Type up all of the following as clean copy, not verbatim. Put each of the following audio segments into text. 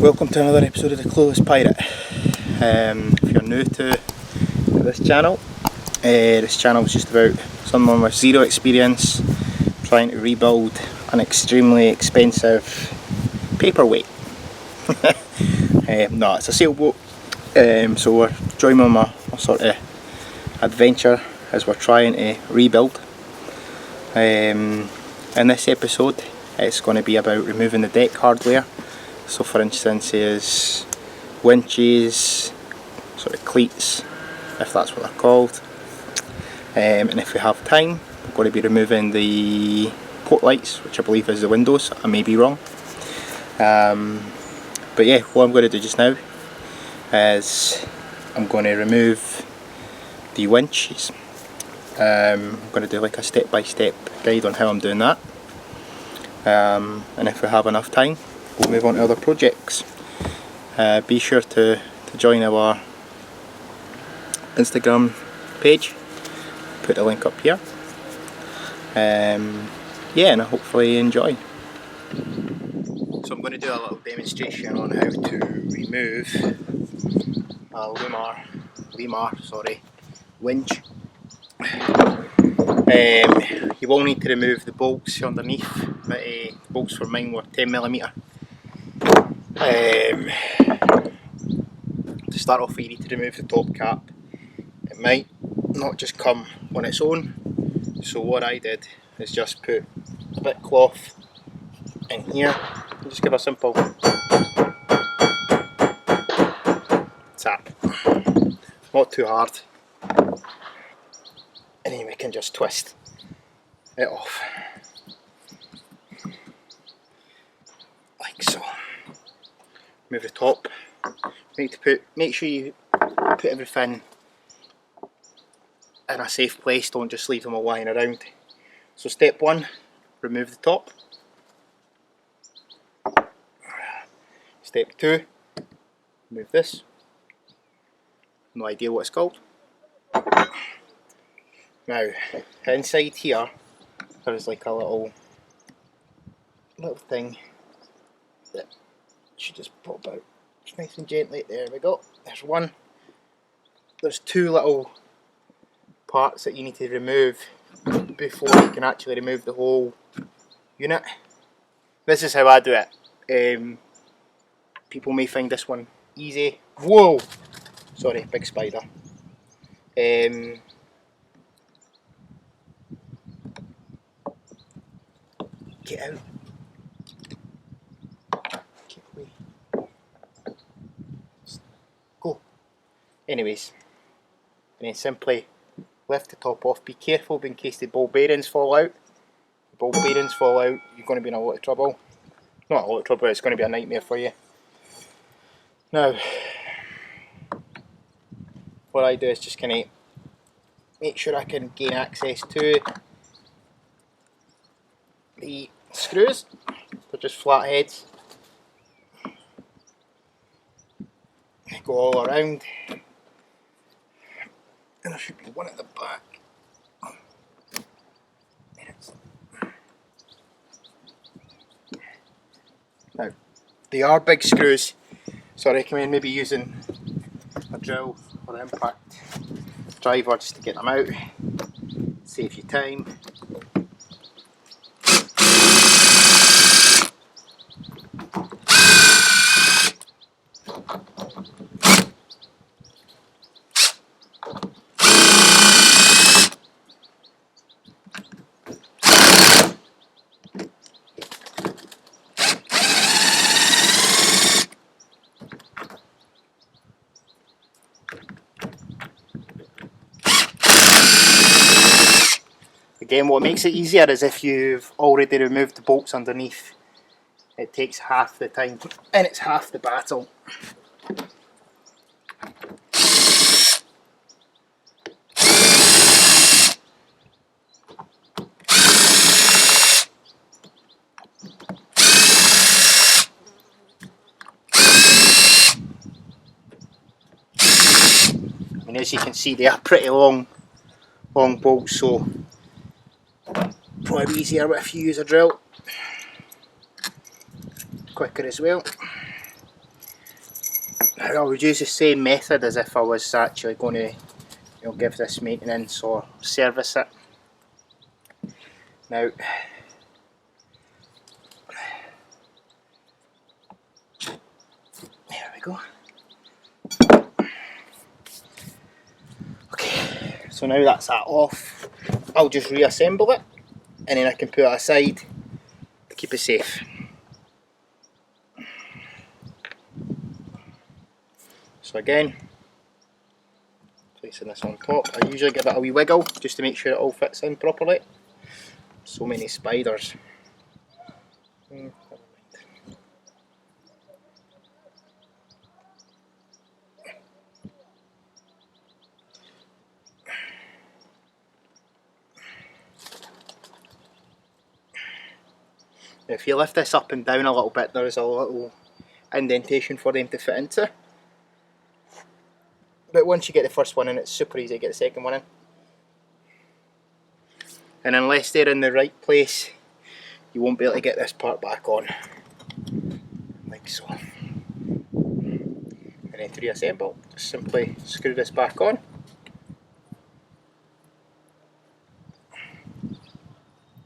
Welcome to another episode of The Clueless Pirate. If you're new to this channel is just about someone with zero experience trying to rebuild an extremely expensive paperweight. No, it's a sailboat, so we're joining on my sort of adventure as we're trying to rebuild. In this episode it's going to be about removing the deck hardware. So for instance is winches, sort of cleats if that's what they're called, and if we have time we're going to be removing the port lights, which I believe is the windows. I may be wrong, but yeah, what I'm going to do just now is I'm going to remove the winches. I'm going to do like a step-by-step guide on how I'm doing that, and if we have enough time we'll move on to other projects. Be sure to join our Instagram page, put the link up here. Yeah, and hopefully you enjoy. So I'm going to do a little demonstration on how to remove a lemur winch. You will need to remove the bolts underneath, but bolts for mine were 10mm. To start off with, you need to remove the top cap. It might not just come on its own, so what I did is just put a bit of cloth in here and just give a simple tap, not too hard, and then we can just twist it off like so. Remove the top. Make sure you put everything in a safe place, don't just leave them all lying around. So step one, remove the top. Step two, remove this. No idea what it's called. Now, inside here there is like a little thing that should just pop out. Just nice and gently. There we go. There's one. There's two little parts that you need to remove before you can actually remove the whole unit. This is how I do it. People may find this one easy. Whoa! Sorry, big spider. Get out. Get away. Go. Anyways, and then simply lift the top off. Be careful in case the ball bearings fall out. If the ball bearings fall out, you're going to be in a lot of trouble. Not a lot of trouble, it's going to be a nightmare for you. Now, what I do is just kind of make sure I can gain access to the screws. They're just flat heads. They go all around. And there should be one at the back. Now, they are big screws, so I recommend maybe using a drill or an impact driver just to get them out. Save you time. Again, what makes it easier is if you've already removed the bolts underneath. It takes half the time and it's half the battle. And as you can see, they are pretty long bolts, so probably easier if you use a drill. Quicker as well. I would use the same method as if I was actually going to, give this maintenance or service it. Now, there we go. Okay, so now that's that off, I'll just reassemble it, and then I can put it aside to keep it safe. So again, placing this on top, I usually give it a wee wiggle just to make sure it all fits in properly. So many spiders. Never mind. Now if you lift this up and down a little bit, there's a little indentation for them to fit into. But once you get the first one in, it's super easy to get the second one in. And unless they're in the right place, you won't be able to get this part back on. Like so. And then to reassemble, just simply screw this back on.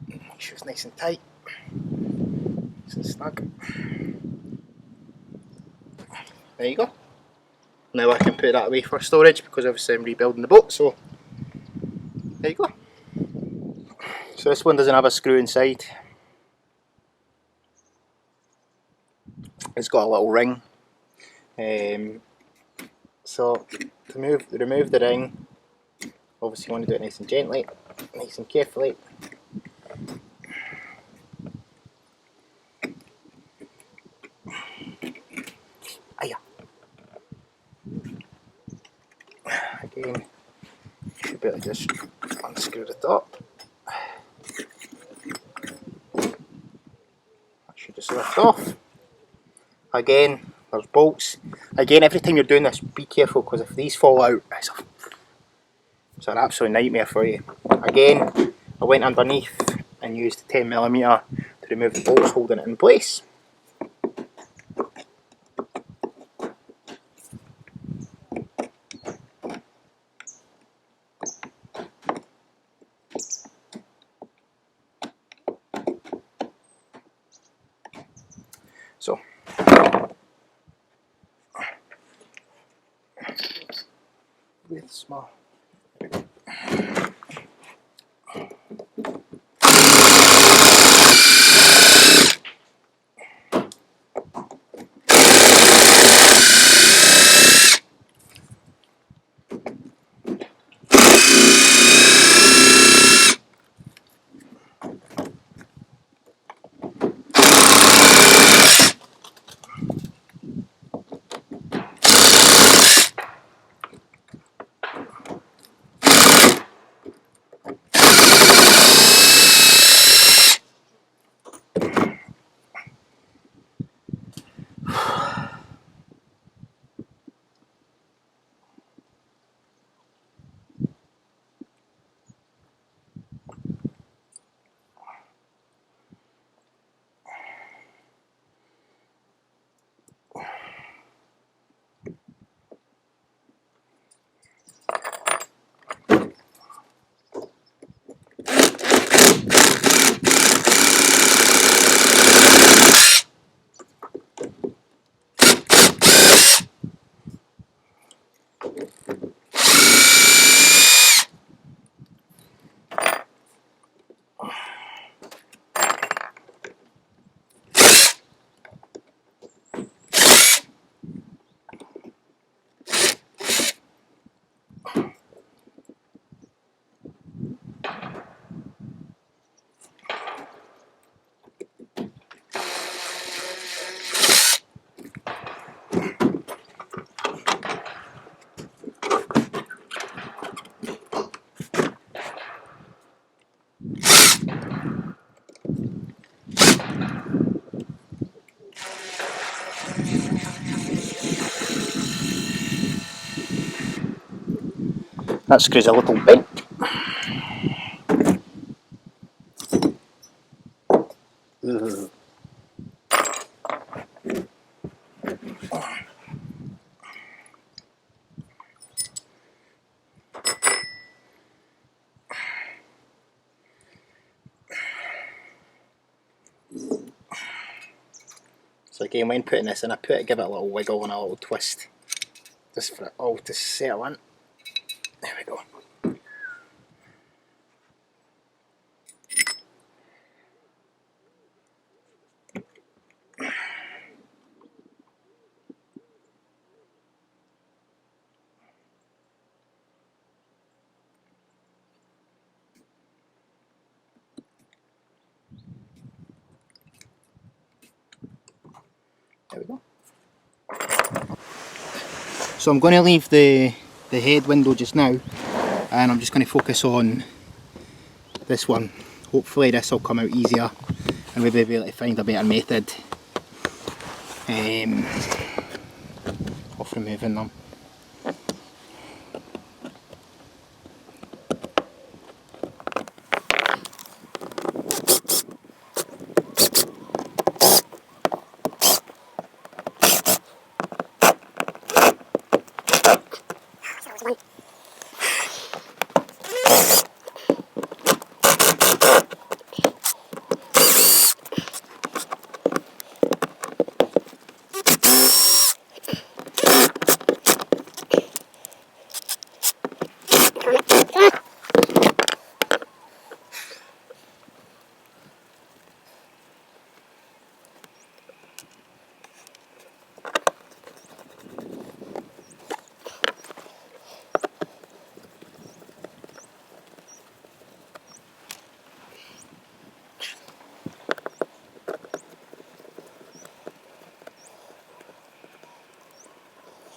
Make sure it's nice and tight. Nice and snug. There you go. Now I can put that away for storage because obviously I'm rebuilding the boat, so there you go. So this one doesn't have a screw inside. It's got a little ring. So to remove the ring, obviously you want to do it nice and gently, nice and carefully. Again, you should be able to just unscrew the top. That should just lift off. Again, there's bolts. Again, every time you're doing this, be careful because if these fall out, it's an absolute nightmare for you. Again, I went underneath and used 10mm to remove the bolts holding it in place. So, with small. That screw's a little bent. So again, when putting this in, give it a little wiggle and a little twist, just for it all to settle in. There we go. There we go. So I'm going to leave the head window just now, and I'm just going to focus on this one. Hopefully this will come out easier and we'll be able to find a better method of removing them.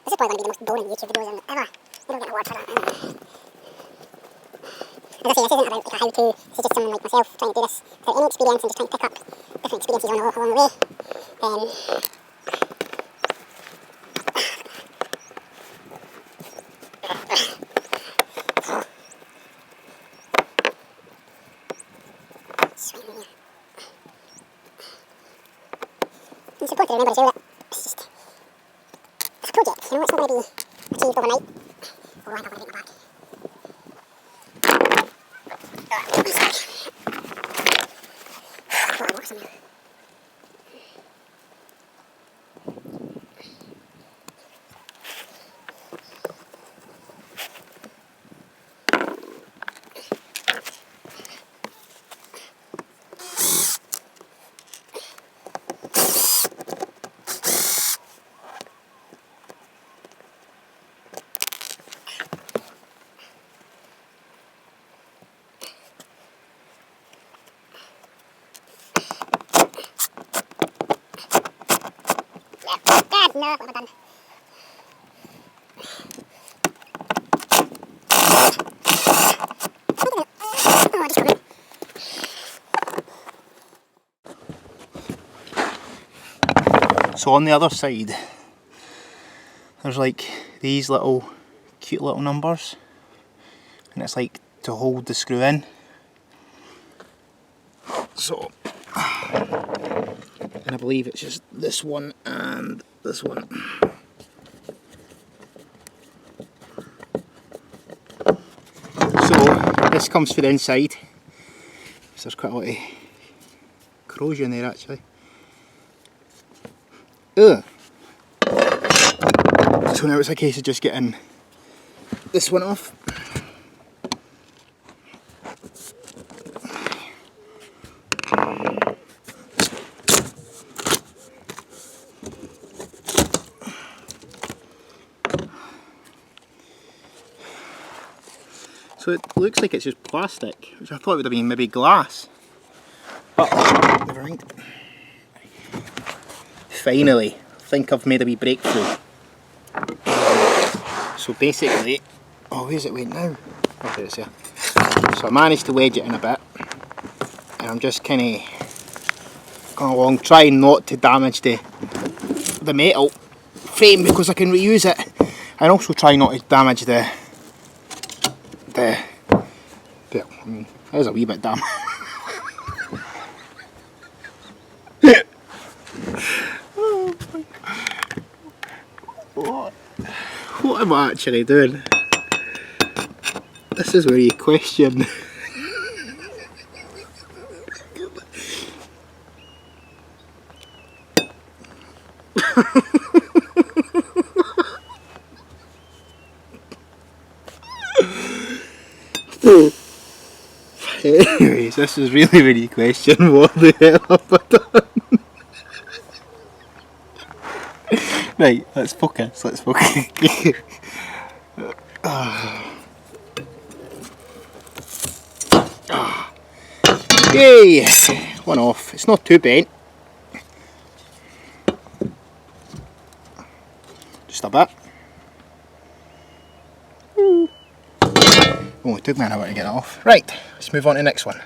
This is probably going to be the most boring YouTube videos ever. You don't get an award for that. As I say, this isn't about like a how-to, this is just someone like myself trying to do this without any experience and just trying to pick up different experiences along the way. It's important to remember as well that it's just a project, you know, it's not going to be achieved overnight. Oh, I don't want to break my back. Oh, what's in there? God, no, what have I done? Oh, I just got it. So on the other side, there's like these little cute little numbers, and it's like to hold the screw in. So, and I believe it's just this one and this one. So this comes for the inside. So there's quite a lot of corrosion there actually. Ugh. So now it's a case of just getting this one off. So it looks like it's just plastic, which I thought would have been maybe glass. But never mind. Finally, I think I've made a wee breakthrough. So basically, oh, where's it went now? Oh, there it's here. So I managed to wedge it in a bit, and I'm just kind of going along, trying not to damage the metal frame because I can reuse it, and also try not to damage the well, I mean, there's a wee bit damn. What am I actually doing? This is where you question. Anyways, this is really really question, what the hell have I done? Right, let's focus, let's focus. Yay! One off. It's not too bent. Just a bit. Only took me an hour to get it off. Right, let's move on to the next one.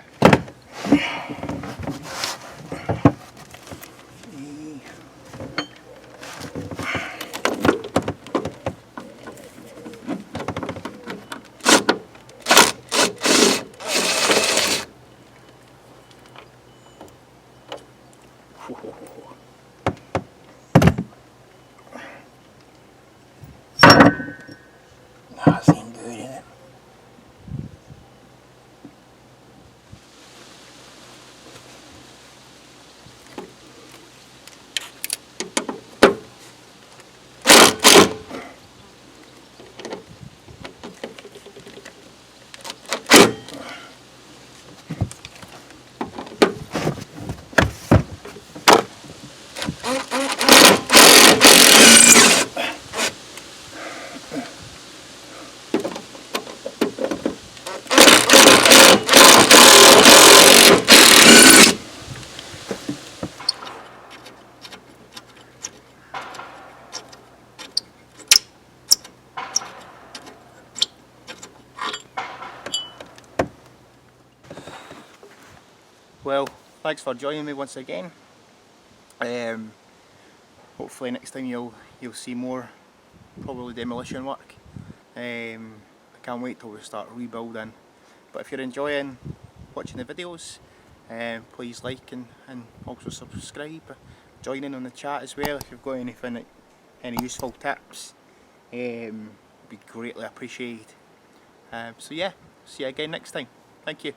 That's ain't good, isn't it? Well, thanks for joining me once again. Hopefully next time you'll see more, probably demolition work. I can't wait till we start rebuilding. But if you're enjoying watching the videos, please like and also subscribe. Join in on the chat as well if you've got anything, any useful tips. Would be greatly appreciated. So yeah, see you again next time. Thank you.